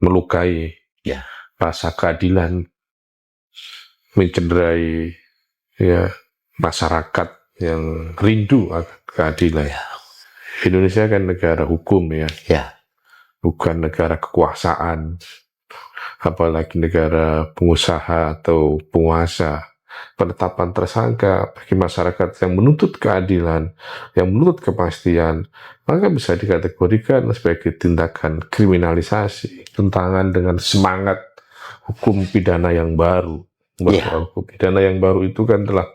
melukai Ya. rasa keadilan, mencederai ya masyarakat yang rindu akan keadilan. Ya. Indonesia kan negara hukum ya, Ya. bukan negara kekuasaan, apalagi negara pengusaha atau penguasa. Penetapan tersangka bagi masyarakat yang menuntut keadilan, yang menuntut kepastian, maka bisa dikategorikan sebagai tindakan kriminalisasi, tentangan dengan semangat hukum pidana yang baru. Bahwa hukum pidana yang baru itu kan telah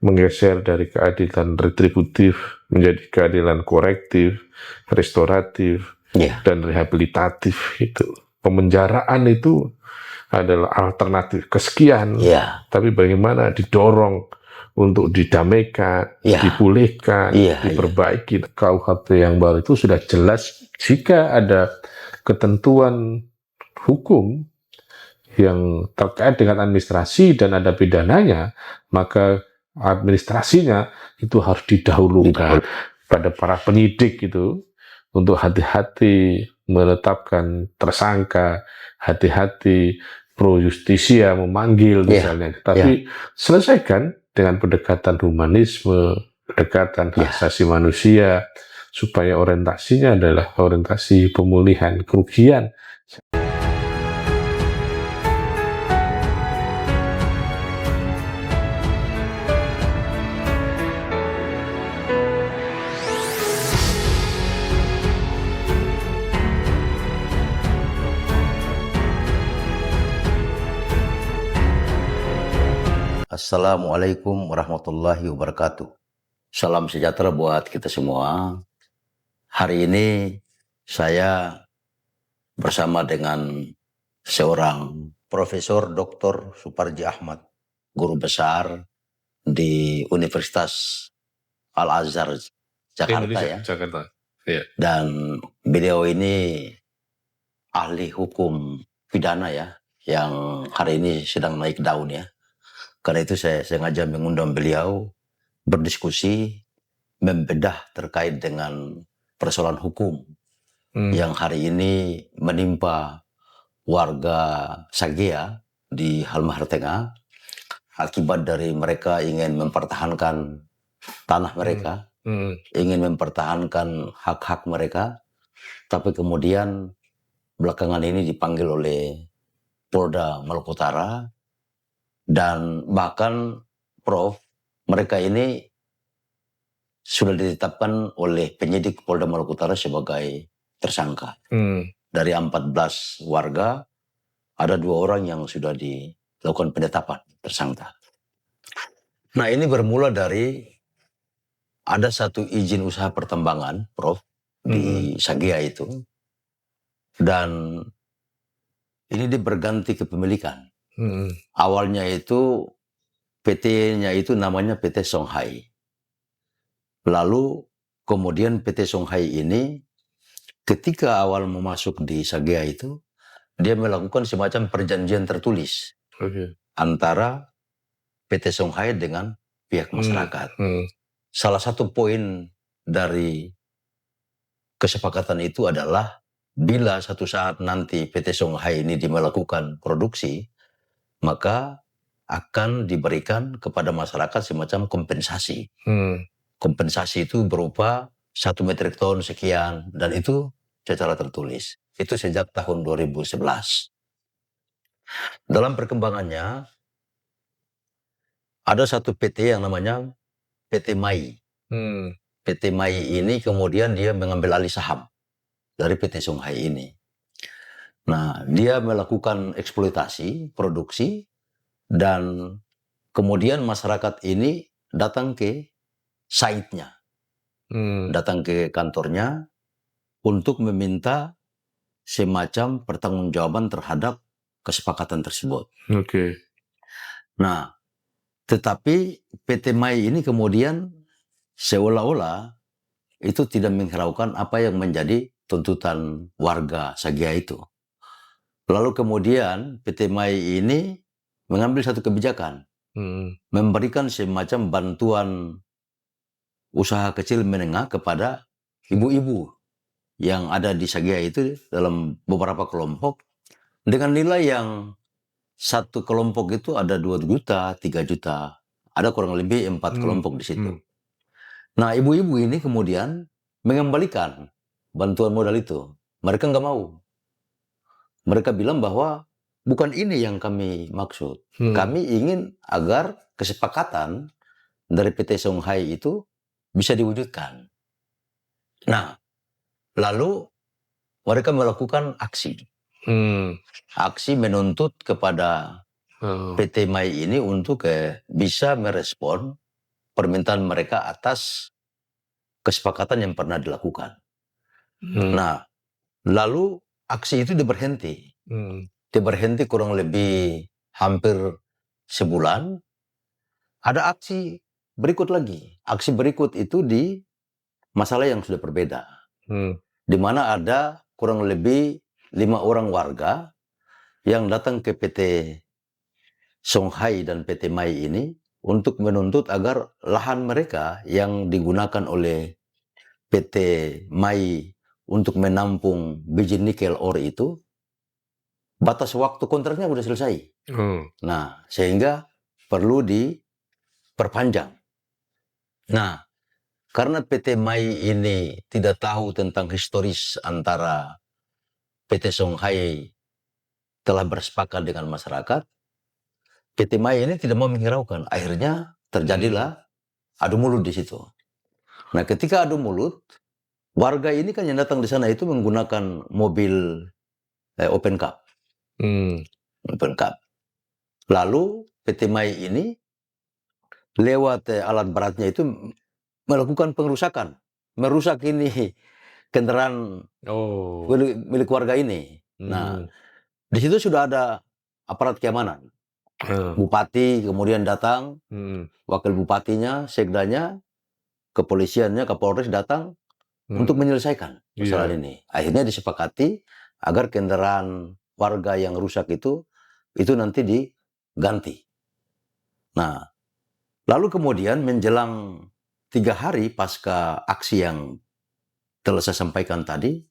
menggeser dari keadilan retributif menjadi keadilan korektif, restoratif, dan rehabilitatif. Itu pemenjaraan itu adalah alternatif kesekian, tapi bagaimana didorong untuk didamaikan, dipulihkan, diperbaiki. KUHP yang baru itu sudah jelas jika ada ketentuan hukum yang terkait dengan administrasi dan ada pidananya, maka administrasinya itu harus didahulukan pada para penyidik itu untuk hati-hati menetapkan tersangka, hati-hati pro justisia memanggil misalnya, tapi selesaikan dengan pendekatan humanisme, pendekatan hak asasi manusia, supaya orientasinya adalah orientasi pemulihan kerugian. Assalamualaikum warahmatullahi wabarakatuh. Salam sejahtera buat kita semua. Hari ini saya bersama dengan seorang Profesor Dr. Suparji Ahmad, guru besar di Universitas Al-Azhar Jakarta ya. Jakarta. Dan beliau ini ahli hukum pidana ya, yang hari ini sedang naik daun ya. Karena itu saya sengaja mengundang beliau berdiskusi, membedah terkait dengan persoalan hukum yang hari ini menimpa warga Sagea di Halmahera Tengah akibat dari mereka ingin mempertahankan tanah mereka, ingin mempertahankan hak-hak mereka, tapi kemudian belakangan ini dipanggil oleh Polda Maluku Utara. Dan bahkan Prof, mereka ini sudah ditetapkan oleh penyidik Polda Maluku Utara sebagai tersangka. Dari 14 warga, ada 2 orang yang sudah dilakukan penetapan tersangka. Nah, ini bermula dari ada satu izin usaha pertambangan, Prof, di Sagea itu. Dan ini dia berganti kepemilikan. Awalnya itu PT-nya itu namanya PT Songhai. Lalu kemudian PT Songhai ini ketika awal memasuk di Sagea itu, dia melakukan semacam perjanjian tertulis antara PT Songhai dengan pihak masyarakat. Salah satu poin dari kesepakatan itu adalah bila satu saat nanti PT Songhai ini melakukan produksi, maka akan diberikan kepada masyarakat semacam kompensasi. Kompensasi itu berupa 1 metrik ton sekian, dan itu secara tertulis. Itu sejak tahun 2011. Dalam perkembangannya, ada satu PT yang namanya PT Mai. PT Mai ini kemudian dia mengambil alih saham dari PT Songhai ini. Nah, dia melakukan eksploitasi, produksi, dan kemudian masyarakat ini datang ke site-nya, datang ke kantornya untuk meminta semacam pertanggungjawaban terhadap kesepakatan tersebut. Nah, tetapi PT Mai ini kemudian seolah-olah itu tidak menghiraukan apa yang menjadi tuntutan warga Sagea itu. Lalu kemudian PT Mai ini mengambil satu kebijakan, memberikan semacam bantuan usaha kecil menengah kepada ibu-ibu yang ada di Sagea itu dalam beberapa kelompok, dengan nilai yang satu kelompok itu ada 2 juta, 3 juta, ada kurang lebih 4 kelompok di situ. Nah, ibu-ibu ini kemudian mengembalikan bantuan modal itu. Mereka nggak mau. Mereka bilang bahwa bukan ini yang kami maksud. Kami ingin agar kesepakatan dari PT Songhai itu bisa diwujudkan. Nah, lalu mereka melakukan aksi. Aksi menuntut kepada PT Mai ini untuk bisa merespon permintaan mereka atas kesepakatan yang pernah dilakukan. Nah, lalu aksi itu diberhenti. Diberhenti kurang lebih hampir sebulan. Ada aksi berikut lagi. Aksi berikut itu di masalah yang sudah berbeda. Di mana ada kurang lebih 5 orang warga yang datang ke PT Songhai dan PT Mai ini untuk menuntut agar lahan mereka yang digunakan oleh PT Mai untuk menampung biji nikel ore itu, batas waktu kontraknya sudah selesai. Nah, sehingga perlu diperpanjang. Nah, karena PT Mai ini tidak tahu tentang historis antara PT Songhai telah bersepakat dengan masyarakat, PT Mai ini tidak mau menghiraukan. Akhirnya terjadilah adu mulut di situ. Nah, ketika adu mulut, warga ini kan yang datang di sana itu menggunakan mobil open cup. Open cup. Lalu PT Mai ini lewat alat beratnya itu melakukan pengerusakan. Merusak ini kendaraan milik warga ini. Nah, di situ sudah ada aparat keamanan. Bupati kemudian datang, wakil bupatinya, sekdanya, kepolisiannya, Kapolres datang untuk menyelesaikan masalah ini. Akhirnya disepakati agar kendaraan warga yang rusak itu nanti diganti. Nah, lalu kemudian menjelang 3 hari pasca aksi yang telah saya sampaikan tadi,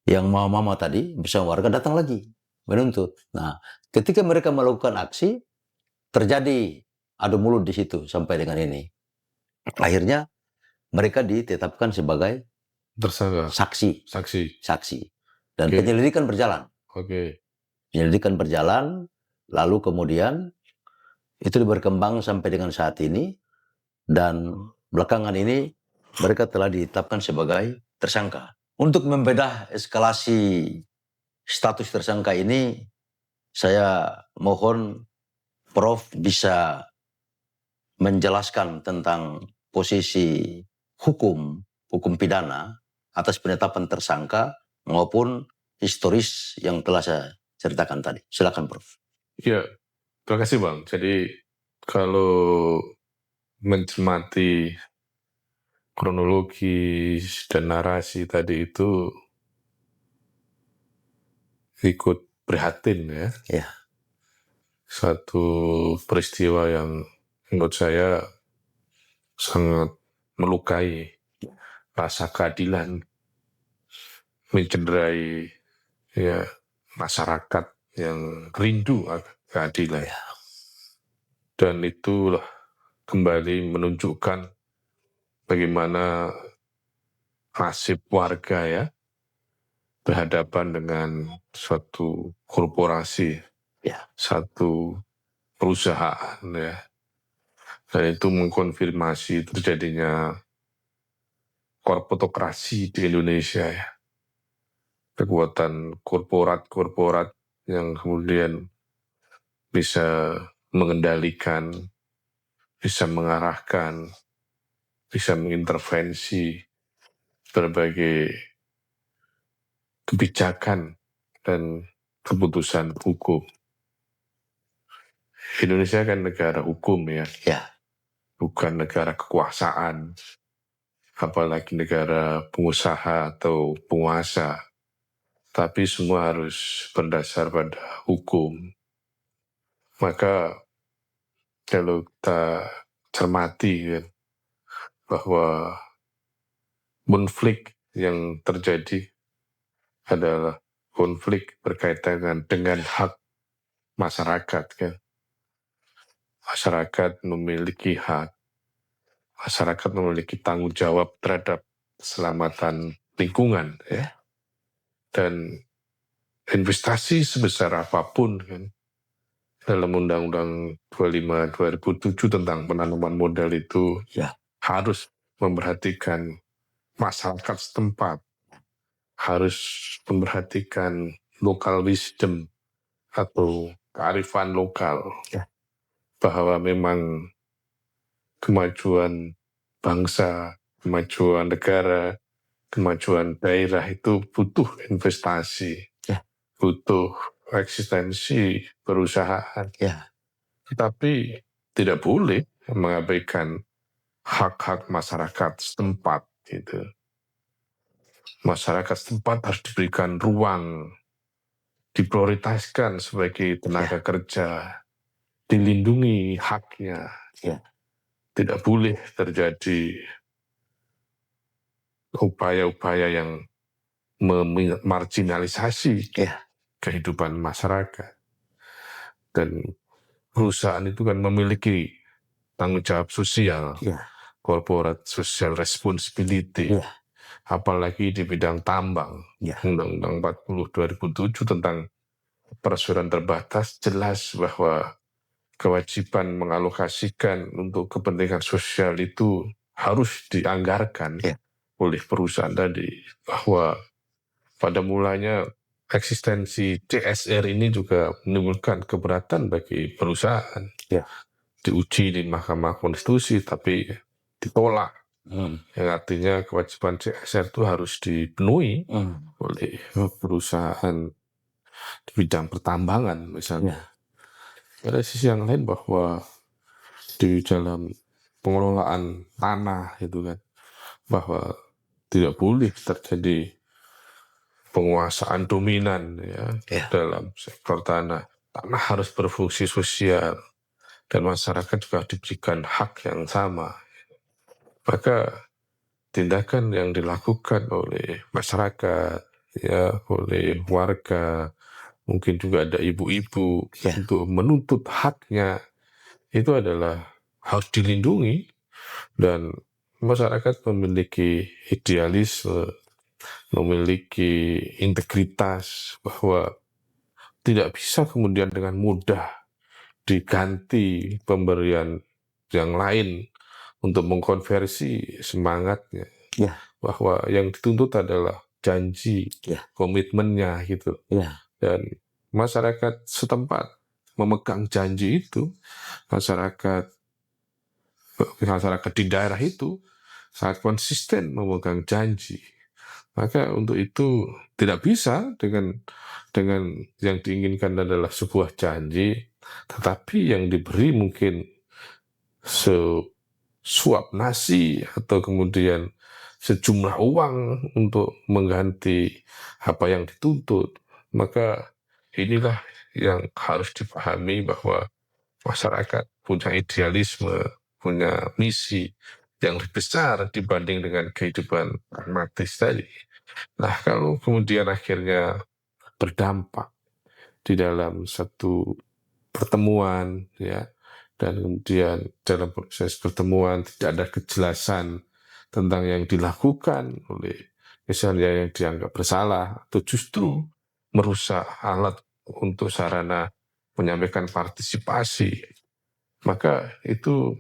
yang mama-mama tadi bersama warga datang lagi menuntut. Nah, ketika mereka melakukan aksi, terjadi adu mulut di situ sampai dengan ini. Akhirnya mereka ditetapkan sebagai saksi. Dan penyelidikan berjalan. Penyelidikan berjalan, lalu kemudian itu berkembang sampai dengan saat ini, dan belakangan ini mereka telah ditetapkan sebagai tersangka. Untuk membedah eskalasi status tersangka ini, saya mohon Prof bisa menjelaskan tentang posisi hukum pidana atas penetapan tersangka maupun historis yang telah saya ceritakan tadi. Silakan, Prof. Ya, terima kasih Bang. Jadi kalau mencermati kronologis dan narasi tadi itu ikut prihatin ya. Ya. Satu peristiwa yang menurut saya sangat melukai rasa keadilan, mencederai ya masyarakat yang rindu akan keadilan. Ya. Dan itulah kembali menunjukkan bagaimana nasib warga ya berhadapan dengan suatu korporasi, satu perusahaan ya. Dan itu mengkonfirmasi terjadinya korporasi di Indonesia ya. Kekuatan korporat yang kemudian bisa mengendalikan, bisa mengarahkan, bisa mengintervensi berbagai kebijakan dan keputusan hukum. Indonesia kan negara hukum ya. Bukan negara kekuasaan, apalagi negara pengusaha atau penguasa. Tapi semua harus berdasar pada hukum. Maka kalau kita cermati kan, bahwa konflik yang terjadi adalah konflik berkaitan dengan hak masyarakat kan. Masyarakat memiliki hak, masyarakat memiliki tanggung jawab terhadap keselamatan lingkungan ya. Dan investasi sebesar apapun kan dalam Undang-Undang 25 2007 tentang penanaman modal itu harus memperhatikan masyarakat setempat, harus memperhatikan local wisdom atau kearifan lokal, bahwa memang kemajuan bangsa, kemajuan negara, kemajuan daerah itu butuh investasi, butuh eksistensi perusahaan. Tetapi tidak boleh mengabaikan hak-hak masyarakat setempat gitu. Masyarakat setempat harus diberikan ruang, diprioritaskan sebagai tenaga kerja, dilindungi haknya. Tidak boleh terjadi upaya-upaya yang memarginalisasi kehidupan masyarakat. Dan perusahaan itu kan memiliki tanggung jawab sosial, corporate social responsibility, apalagi di bidang tambang. Undang-Undang 40 2007 tentang perseroan terbatas jelas bahwa kewajiban mengalokasikan untuk kepentingan sosial itu harus dianggarkan oleh perusahaan tadi, bahwa pada mulanya eksistensi CSR ini juga menimbulkan keberatan bagi perusahaan. Diuji di Mahkamah Konstitusi tapi ditolak. Yang artinya kewajiban CSR itu harus dipenuhi oleh perusahaan di bidang pertambangan misalnya. Pada sisi yang lain bahwa di dalam pengelolaan tanah itu kan, bahwa tidak boleh terjadi penguasaan dominan dalam sektor tanah. Tanah harus berfungsi sosial dan masyarakat juga diberikan hak yang sama. Maka tindakan yang dilakukan oleh masyarakat, oleh warga, mungkin juga ada ibu-ibu untuk menuntut haknya, itu adalah harus dilindungi. Dan masyarakat memiliki idealisme, memiliki integritas, bahwa tidak bisa kemudian dengan mudah diganti pemberian yang lain untuk mengkonversi semangatnya. Bahwa yang dituntut adalah janji, komitmennya gitu. Dan masyarakat setempat memegang janji itu, masyarakat di daerah itu sangat konsisten memegang janji. Maka untuk itu tidak bisa dengan yang diinginkan adalah sebuah janji, tetapi yang diberi mungkin sesuap nasi atau kemudian sejumlah uang untuk mengganti apa yang dituntut. Maka inilah yang harus dipahami, bahwa masyarakat punya idealisme, punya misi yang lebih besar dibanding dengan kehidupan pragmatis tadi. Nah, kalau kemudian akhirnya berdampak di dalam satu pertemuan dan kemudian dalam proses pertemuan tidak ada kejelasan tentang yang dilakukan oleh misalnya yang dianggap bersalah, atau justru merusak alat untuk sarana menyampaikan partisipasi, maka itu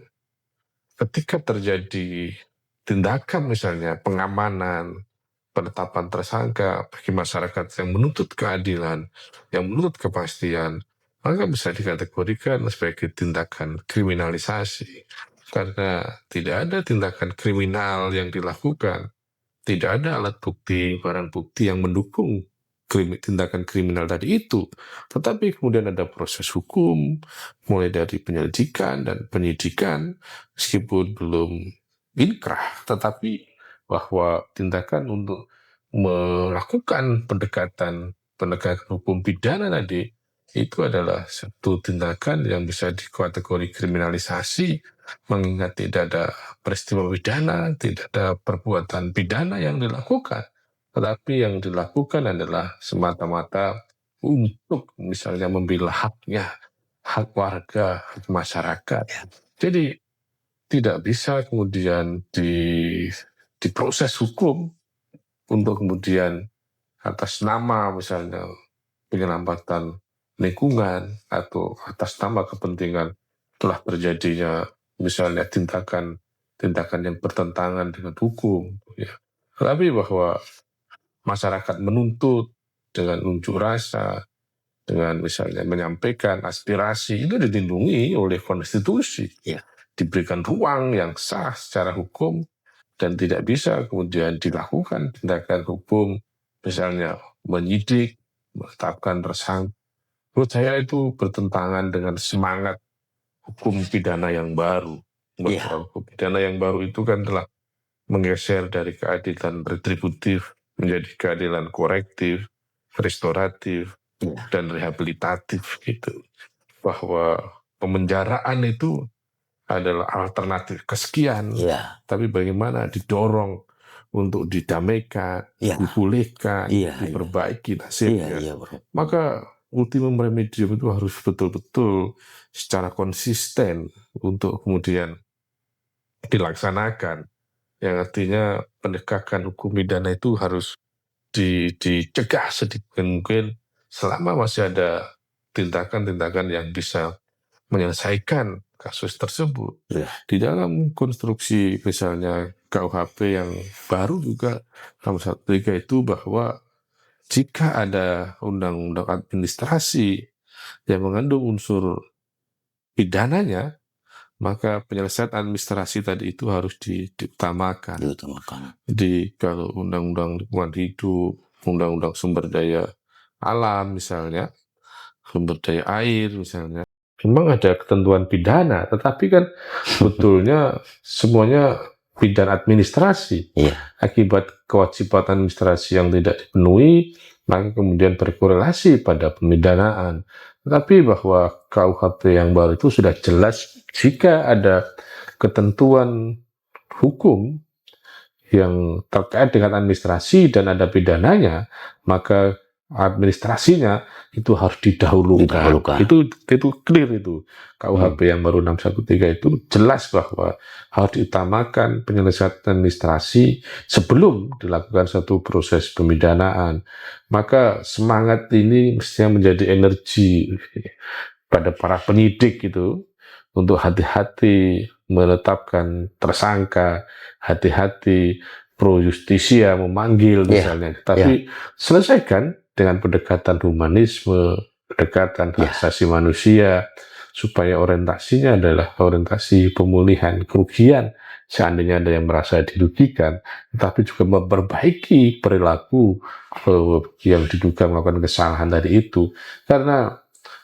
ketika terjadi tindakan misalnya pengamanan, penetapan tersangka bagi masyarakat yang menuntut keadilan, yang menuntut kepastian, maka bisa dikategorikan sebagai tindakan kriminalisasi. Karena tidak ada tindakan kriminal yang dilakukan, tidak ada alat bukti, barang bukti yang mendukung tindakan kriminal tadi itu. Tetapi kemudian ada proses hukum, mulai dari penyelidikan dan penyidikan, meskipun belum inkrah, tetapi bahwa tindakan untuk melakukan pendekatan hukum pidana tadi, itu adalah satu tindakan yang bisa dikategori kriminalisasi, mengingat tidak ada peristiwa pidana, tidak ada perbuatan pidana yang dilakukan. tetapi yang dilakukan adalah semata-mata untuk misalnya membela haknya, hak warga, hak masyarakat. Jadi tidak bisa kemudian diproses hukum untuk kemudian atas nama misalnya penyelamatan lingkungan atau atas nama kepentingan telah terjadinya misalnya tindakan yang bertentangan dengan hukum, ya. Tapi bahwa masyarakat menuntut dengan unjuk rasa, dengan misalnya menyampaikan aspirasi, itu dilindungi oleh konstitusi, Ya. diberikan ruang yang sah secara hukum, dan tidak bisa kemudian dilakukan tindakan hukum, misalnya menyidik, menetapkan tersangka. Menurut saya itu bertentangan dengan semangat hukum pidana yang baru. Ya. Hukum pidana yang baru itu kan telah menggeser dari keadilan retributif menjadi keadilan korektif, restoratif, dan rehabilitatif gitu. Bahwa pemenjaraan itu adalah alternatif kesekian, Ya. tapi bagaimana didorong untuk didamaikan, Ya. dipulihkan, Iya, diperbaiki Iya, nasibnya. iya, Bro. Maka ultimum remedium itu harus betul-betul secara konsisten untuk kemudian dilaksanakan. Yang artinya penegakan hukum pidana itu harus dicegah sedikit mungkin selama masih ada tindakan-tindakan yang bisa menyelesaikan kasus tersebut. Ya. Di dalam konstruksi misalnya KUHP yang baru juga 613 itu bahwa jika ada undang-undang administrasi yang mengandung unsur pidananya, maka penyelesaian administrasi tadi itu harus diutamakan. Jadi kalau undang-undang lingkungan hidup, undang-undang sumber daya alam misalnya, sumber daya air misalnya, memang ada ketentuan pidana, tetapi kan sebetulnya semuanya pidana administrasi. Iya. Akibat kewajiban administrasi yang tidak dipenuhi, maka kemudian berkorelasi pada pemidanaan. Tetapi bahwa KUHP yang baru itu sudah jelas jika ada ketentuan hukum yang terkait dengan administrasi dan ada pidananya, maka administrasinya itu harus didahulukan. Itu clear itu. KUHP yang baru 613 itu jelas bahwa harus diutamakan penyelesaian administrasi sebelum dilakukan satu proses pemidanaan. Maka semangat ini mestinya menjadi energi pada para penyidik itu untuk hati-hati menetapkan tersangka, hati-hati pro justisia memanggil misalnya. Tapi selesaikan dengan pendekatan humanisme, pendekatan hak asasi manusia, supaya orientasinya adalah orientasi pemulihan kerugian seandainya ada yang merasa dirugikan, tapi juga memperbaiki perilaku yang diduga melakukan kesalahan tadi itu. Karena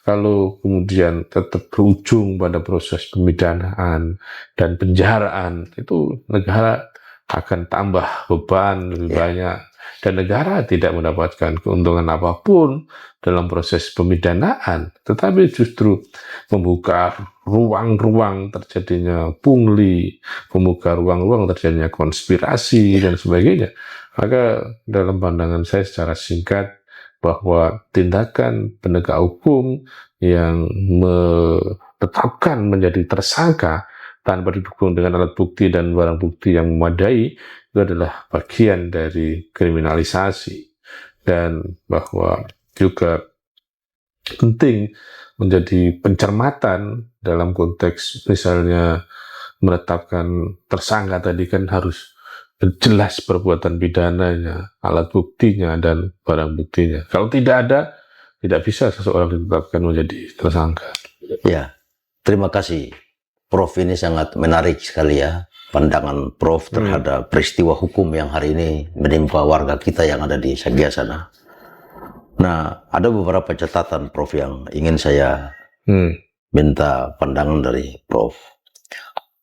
kalau kemudian tetap berujung pada proses pemidanaan dan penjaraan, itu negara akan tambah beban lebih banyak, dan negara tidak mendapatkan keuntungan apapun dalam proses pemidanaan, tetapi justru membuka ruang-ruang terjadinya pungli, membuka ruang-ruang terjadinya konspirasi dan sebagainya. Maka dalam pandangan saya secara singkat, bahwa tindakan penegak hukum yang menetapkan menjadi tersangka tanpa didukung dengan alat bukti dan barang bukti yang memadai itu adalah bagian dari kriminalisasi, dan bahwa juga penting menjadi pencermatan dalam konteks misalnya menetapkan tersangka tadi kan harus jelas perbuatan pidananya, alat buktinya, dan barang buktinya. Kalau tidak ada, tidak bisa seseorang ditetapkan menjadi tersangka. Ya, terima kasih. Prof, ini sangat menarik sekali ya, pandangan Prof terhadap peristiwa hukum yang hari ini menimpa warga kita yang ada di Sagia sana. Nah, ada beberapa catatan Prof yang ingin saya minta pandangan dari Prof.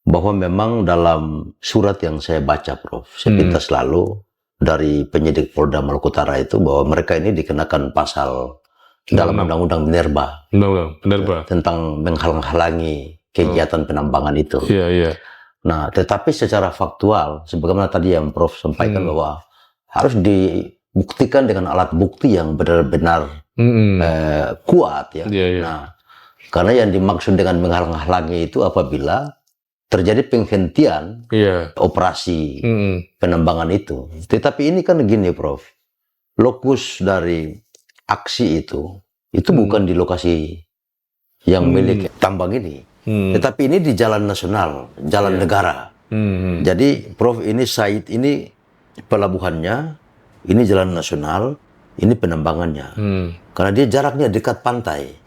Bahwa memang dalam surat yang saya baca, Prof, saya minta selalu dari penyidik Polda Maluku Utara itu bahwa mereka ini dikenakan pasal dalam Undang-Undang Minerba, tentang menghalang-halangi kegiatan penambangan itu. Nah, tetapi secara faktual, sebagaimana tadi yang Prof sampaikan bahwa harus buktikan dengan alat bukti yang benar-benar kuat ya. Nah, karena yang dimaksud dengan menghalang-halangi itu apabila terjadi penghentian operasi penambangan itu. Tetapi ini kan gini, Prof. Lokus dari aksi itu bukan di lokasi yang milik tambang ini. Tetapi ini di jalan nasional, jalan negara. Jadi, Prof, ini site ini pelabuhannya, ini jalan nasional, ini penambangannya. Karena dia jaraknya dekat pantai,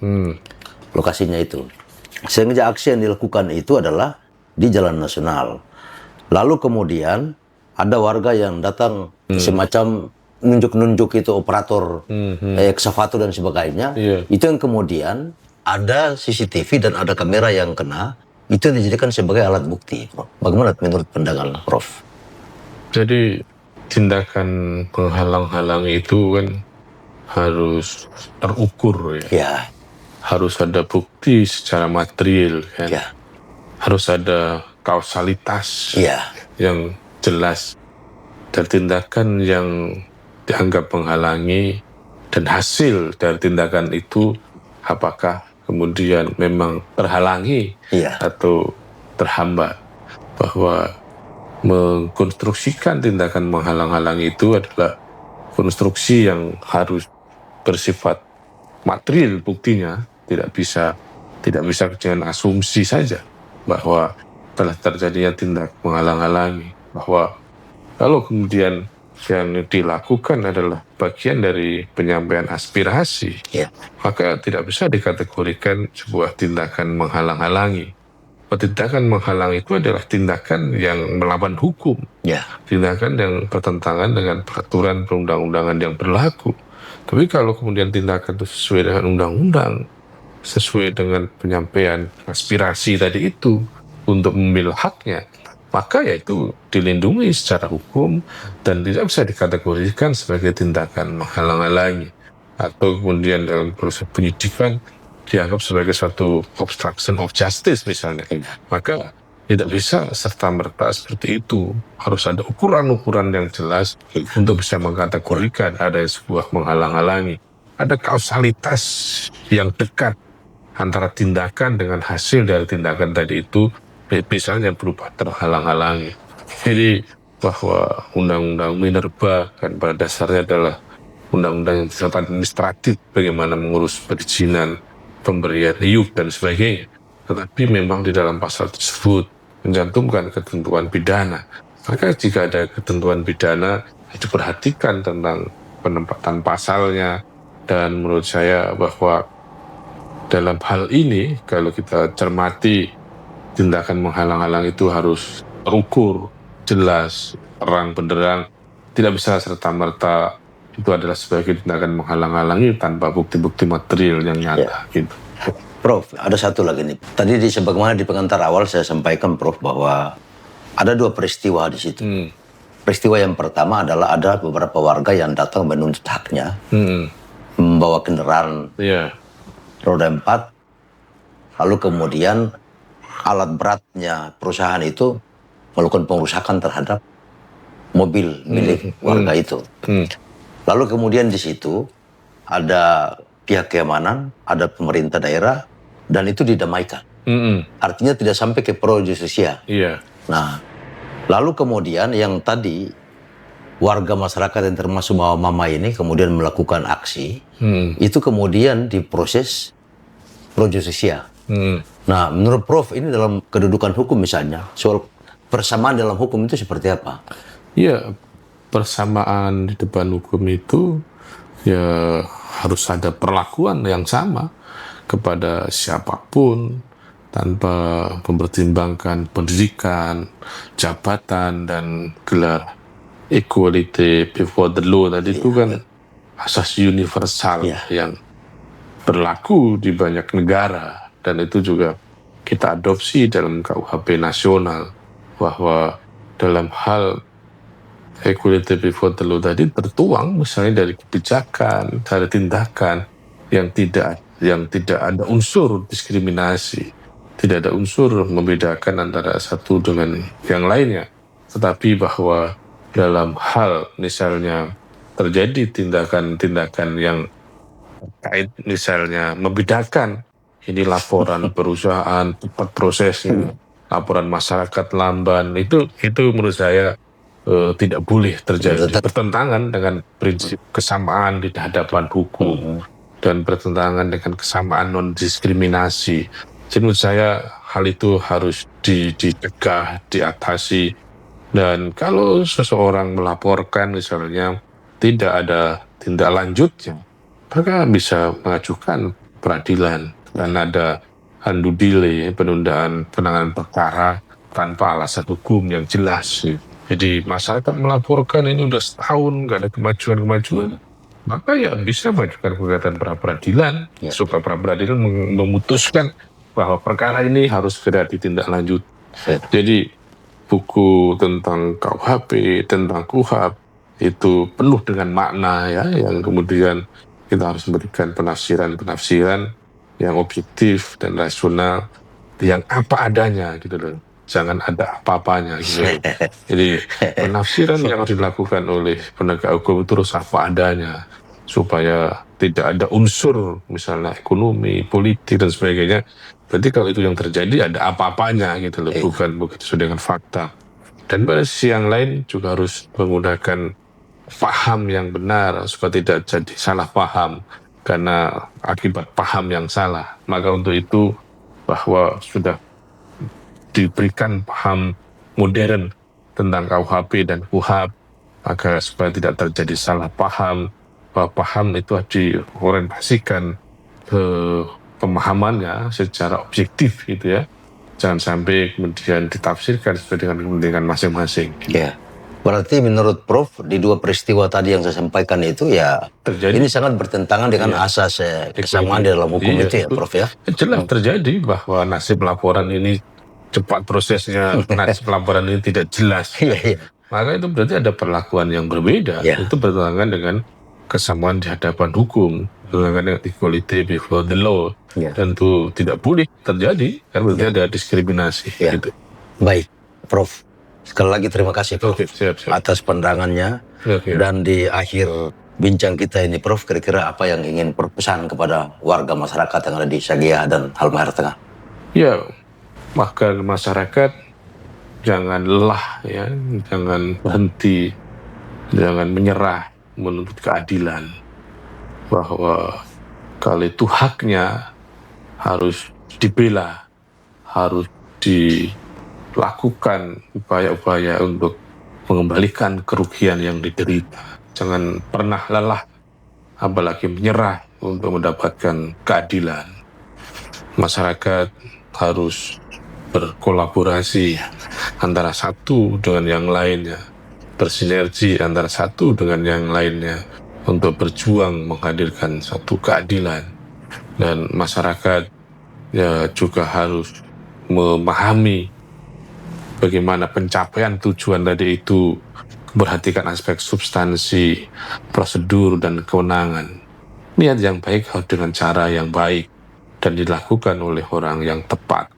lokasinya itu. Sehingga aksi yang dilakukan itu adalah di jalan nasional. Lalu kemudian ada warga yang datang semacam nunjuk-nunjuk itu operator ekskavator dan sebagainya. Itu yang kemudian ada CCTV dan ada kamera yang kena. Itu yang dijadikan sebagai alat bukti, Prof. Bagaimana menurut pandangan Prof? Jadi tindakan penghalang-halang itu kan harus terukur ya. Harus ada bukti secara material kan. Harus ada kausalitas yang jelas dari tindakan yang dianggap menghalangi dan hasil dari tindakan itu apakah kemudian memang terhalangi atau terhambat. Bahwa mengkonstruksikan tindakan menghalang-halangi itu adalah konstruksi yang harus bersifat material buktinya, tidak bisa dengan asumsi saja bahwa telah terjadinya tindak menghalang-halangi, bahwa kalau kemudian yang dilakukan adalah bagian dari penyampaian aspirasi, maka tidak bisa dikategorikan sebuah tindakan menghalang-halangi. Tindakan menghalangi itu adalah tindakan yang melawan hukum, tindakan yang bertentangan dengan peraturan perundang-undangan yang berlaku. Tapi kalau kemudian tindakan itu sesuai dengan undang-undang, sesuai dengan penyampaian aspirasi tadi itu untuk memilih haknya, maka ya itu dilindungi secara hukum dan tidak bisa dikategorikan sebagai tindakan menghalang-halangi. Atau kemudian dalam proses penyidikan dianggap sebagai suatu obstruction of justice misalnya, maka tidak bisa serta-merta seperti itu. Harus ada ukuran-ukuran yang jelas untuk bisa mengkategorikan ada sebuah menghalang-halangi. Ada kausalitas yang dekat antara tindakan dengan hasil dari tindakan tadi itu, misalnya berupa terhalang-halangi. Jadi bahwa Undang-Undang Minerba kan pada dasarnya adalah undang-undang yang bersifat administratif, bagaimana mengurus perizinan, pemberian iup dan sebagainya. Tetapi memang di dalam pasal tersebut mencantumkan ketentuan pidana. Maka jika ada ketentuan pidana, itu perhatikan tentang penempatan pasalnya. Dan menurut saya bahwa dalam hal ini, kalau kita cermati, tindakan menghalang-halang itu harus terukur, jelas, terang benderang. Tidak bisa serta-merta itu adalah sebagai tindakan menghalang-halangi tanpa bukti-bukti material yang nyata. Gitu. Prof, ada satu lagi nih. Tadi sebagaimana di pengantar awal saya sampaikan, Prof, bahwa ada dua peristiwa di situ. Peristiwa yang pertama adalah ada beberapa warga yang datang menuntut haknya, membawa kendaraan roda 4, lalu kemudian alat beratnya perusahaan itu melakukan pengerusakan terhadap mobil milik warga itu. Lalu kemudian di situ ada pihak keamanan, ada pemerintah daerah, dan itu didamaikan. Artinya tidak sampai ke pro justisia. Nah, lalu kemudian yang tadi warga masyarakat yang termasuk mama ini kemudian melakukan aksi, itu kemudian diproses pro justisia. Nah, menurut Prof, ini dalam kedudukan hukum misalnya, soal persamaan dalam hukum itu seperti apa? Ya, persamaan di depan hukum itu ya harus ada perlakuan yang sama kepada siapapun tanpa mempertimbangkan pendidikan, jabatan, dan gelar. Equality before the law tadi itu kan asas universal yang berlaku di banyak negara, dan itu juga kita adopsi dalam KUHP nasional, bahwa dalam hal equality before the law tadi tertuang misalnya dari kebijakan, dari tindakan yang tidak ada unsur diskriminasi, tidak ada unsur membedakan antara satu dengan yang lainnya, tetapi bahwa dalam hal misalnya terjadi tindakan-tindakan yang terkait misalnya membedakan ini laporan perusahaan tepat prosesnya, laporan masyarakat lamban, itu menurut saya tidak boleh terjadi, bertentangan dengan prinsip kesamaan di hadapan hukum dan bertentangan dengan kesamaan non-diskriminasi. Jadi menurut saya hal itu harus dicegah, diatasi. Dan kalau seseorang melaporkan misalnya tidak ada tindak lanjutnya, maka bisa mengajukan peradilan dan ada undue delay, penundaan penanganan perkara tanpa alasan hukum yang jelas. Jadi masyarakat melaporkan ini udah setahun nggak ada kemajuan, maka ya bisa mengajukan gugatan pra peradilan supaya pra peradilan memutuskan bahwa perkara ini harus segera ditindaklanjut. Jadi buku tentang KUHP, tentang KUHAP itu penuh dengan makna ya, yang kemudian kita harus memberikan penafsiran yang objektif dan rasional, yang apa adanya gitu loh. Jangan ada apa-apanya gitu. Jadi penafsiran yang harus dilakukan oleh penegak hukum itu harus apa adanya, supaya tidak ada unsur misalnya ekonomi, politik dan sebagainya. Berarti kalau itu yang terjadi ada apa-apanya gitu loh, bukan sesuai dengan fakta. Dan pada sisi yang lain juga harus menggunakan paham yang benar supaya tidak jadi salah paham karena akibat paham yang salah. Maka untuk itu bahwa sudah diberikan paham modern tentang KUHP dan KUHAP, maka supaya tidak terjadi salah paham, bahwa paham itu harus diorientasikan ke pemahamannya secara objektif gitu ya. Jangan sampai kemudian ditafsirkan sesuai dengan kepentingan masing-masing. Ya, berarti menurut Prof di dua peristiwa tadi yang saya sampaikan itu ya terjadi. Ini sangat bertentangan dengan asas kesamaan di dalam hukum itu ya Prof ya. Jelas terjadi bahwa nasib laporan ini cepat prosesnya, nasib laporan ini tidak jelas. Maka itu berarti ada perlakuan yang berbeda. Itu bertentangan dengan kesamaan di hadapan hukum, bertentangan dengan equality before the law. Tentu tidak boleh terjadi, karena berarti ada diskriminasi. Gitu. Baik, Prof. Sekali lagi terima kasih Prof siap. atas penerangannya. Dan di akhir bincang kita ini Prof, kira-kira apa yang ingin berpesan kepada warga masyarakat yang ada di Sagiah dan Halmahera Tengah? Ya, maka masyarakat jangan lelah ya, jangan berhenti, jangan menyerah menuntut keadilan, bahwa kalau itu haknya harus dibela, harus dilakukan upaya-upaya untuk mengembalikan kerugian yang diderita. Jangan pernah lelah, apalagi menyerah untuk mendapatkan keadilan. Masyarakat harus berkolaborasi antara satu dengan yang lainnya, bersinergi antara satu dengan yang lainnya untuk berjuang menghadirkan satu keadilan. Dan masyarakat ya juga harus memahami bagaimana pencapaian tujuan tadi itu, memperhatikan aspek substansi, prosedur, dan kewenangan. Niat yang baik harus dengan cara yang baik dan dilakukan oleh orang yang tepat.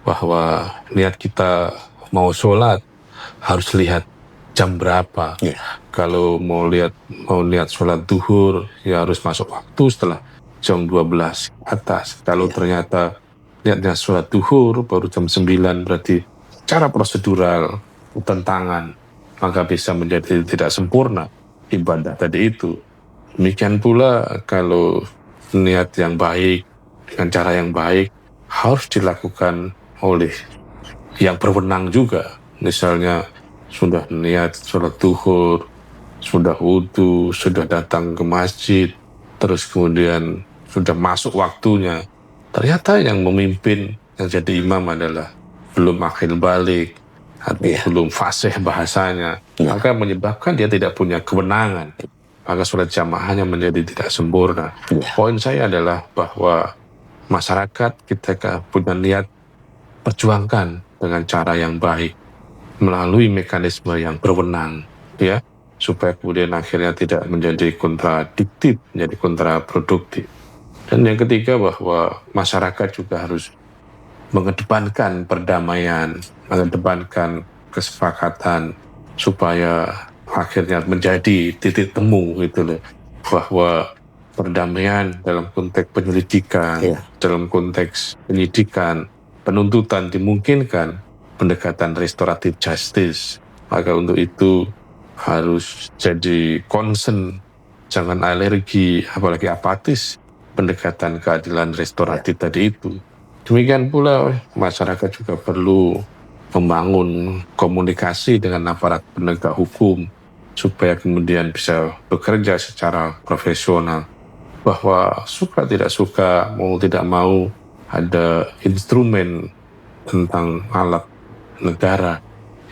Bahwa niat kita mau sholat harus lihat jam berapa. Kalau mau niat sholat duhur ya harus masuk waktu setelah jam 12 atas. Kalau ternyata niatnya sholat duhur baru jam 9, berarti cara prosedural tentangan, maka bisa menjadi tidak sempurna ibadah tadi itu. Demikian pula kalau niat yang baik dengan cara yang baik harus dilakukan oleh yang berwenang juga. Misalnya sudah niat sholat duhur, sudah wudhu, sudah datang ke masjid, terus kemudian sudah masuk waktunya, ternyata yang memimpin, yang jadi imam adalah belum akhil balik atau belum fasih bahasanya, maka menyebabkan dia tidak punya kewenangan, maka sholat jamaahnya menjadi tidak sempurna. Poin saya adalah bahwa masyarakat kita punya niat, perjuangkan dengan cara yang baik melalui mekanisme yang berwenang ya, supaya kemudian akhirnya tidak menjadi kontradiktif, menjadi kontraproduktif. Dan yang ketiga bahwa masyarakat juga harus mengedepankan perdamaian, mengedepankan kesepakatan supaya akhirnya menjadi titik temu gitu loh, bahwa perdamaian dalam konteks penyelidikan, Iya. dalam konteks penyidikan, penuntutan dimungkinkan pendekatan restoratif justice. Maka untuk itu harus jadi concern, jangan alergi, apalagi apatis pendekatan keadilan restoratif tadi itu. Demikian pula masyarakat juga perlu membangun komunikasi dengan aparat penegak hukum supaya kemudian bisa bekerja secara profesional, bahwa suka tidak suka, mau tidak mau ada instrumen tentang alat negara,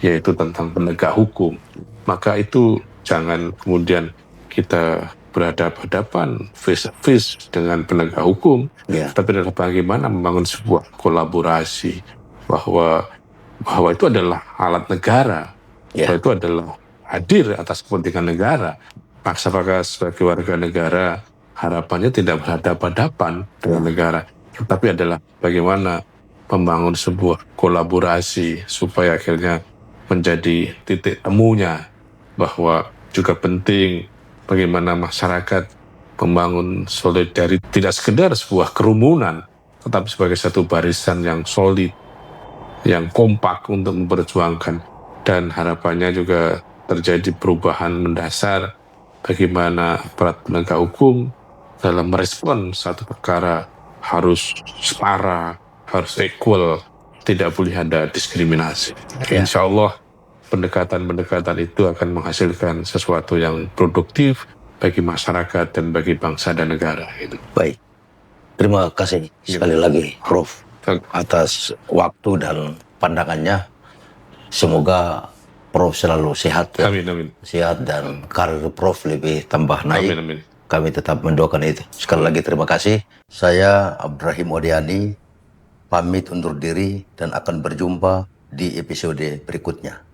yaitu tentang penegak hukum. Maka itu jangan kemudian kita berhadapan-hadapan face to face dengan penegak hukum, Iya. tapi adalah bagaimana membangun sebuah kolaborasi, bahwa itu adalah alat negara, Iya. bahwa itu adalah hadir atas kepentingan negara. Apakah sebagai warga negara harapannya tidak berhadapan-hadapan dengan negara, tetapi adalah bagaimana membangun sebuah kolaborasi supaya akhirnya menjadi titik temunya, bahwa juga penting bagaimana masyarakat membangun solidaritas, tidak sekedar sebuah kerumunan, tetapi sebagai satu barisan yang solid, yang kompak untuk memperjuangkan. Dan harapannya juga terjadi perubahan mendasar bagaimana aparat penegak hukum dalam merespon satu perkara harus setara, harus equal, tidak boleh ada diskriminasi. Ya. Insya Allah pendekatan-pendekatan itu akan menghasilkan sesuatu yang produktif bagi masyarakat dan bagi bangsa dan negara. Gitu. Baik, terima kasih sekali lagi Prof atas waktu dan pandangannya. Semoga Prof selalu sehat ya. Amin, amin. Sehat dan karir Prof lebih tambah naik. Amin, amin. Kami tetap mendoakan itu. Sekali lagi terima kasih. Saya Abdurrahim Odiani pamit undur diri dan akan berjumpa di episode berikutnya.